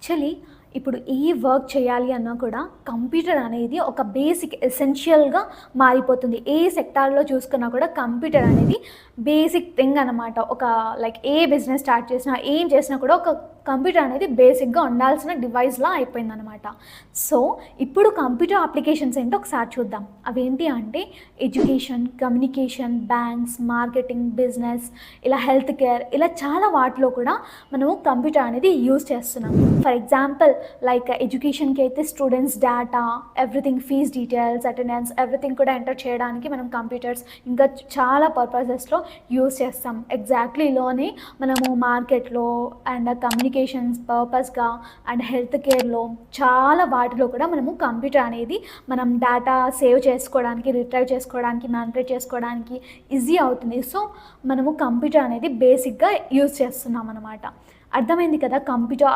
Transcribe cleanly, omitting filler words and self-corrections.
Actually ఇప్పుడు ఏ work చేయాలి అన్నా కూడా కంప్యూటర్ అనేది ఒక బేసిక్ ఎసెన్షియల్‌గా మారిపోతుంది. ఏ సెక్టార్‌లో చూసుకున్నా కూడా కంప్యూటర్ అనేది బేసిక్ థింగ్ అనమాట. ఒక లైక్ ఏ బిజినెస్ స్టార్ట్ చేసినా, ఏం చేసినా కూడా ఒక కంప్యూటర్ అనేది బేసిక్‌గా ఉండాల్సిన డివైస్‌లా అయిపోయిందనమాట. సో, ఇప్పుడు కంప్యూటర్ అప్లికేషన్స్ ఏంటో ఒకసారి చూద్దాం. అవేంటి అంటే education, communication, banks, marketing, business, ఇలా హెల్త్ కేర్, ఇలా చాలా వాటిలో కూడా మనము కంప్యూటర్ అనేది యూజ్ చేస్తున్నాం. ఫర్ ఎగ్జాంపుల్ లైక్ ఎడ్యుకేషన్‌కి అయితే students data, everything fees details, attendance everything కూడా ఎంటర్ చేయడానికి మనం కంప్యూటర్స్ ఇంకా చాలా పర్పసెస్‌లో యూజ్ చేస్తాం. ఎగ్జాక్ట్‌లీ ఇలానే మనము మార్కెట్‌లో అండ్ కమ్యూనికేషన్స్ పర్పస్‌గా అండ్ హెల్త్ కేర్‌లో చాలా వాటిలో కూడా మనము కంప్యూటర్ అనేది మనం డేటా సేవ్ చేసుకోవడానికి, రిట్రైవ్ చేసుకోవడానికి, మ్యానిపులేట్ చేసుకోవడానికి ఈజీ అవుతుంది. సో, మనము కంప్యూటర్ అనేది బేసిక్‌గా యూజ్ చేస్తున్నాం అనమాట. అర్థమైంది కదా కంప్యూటర్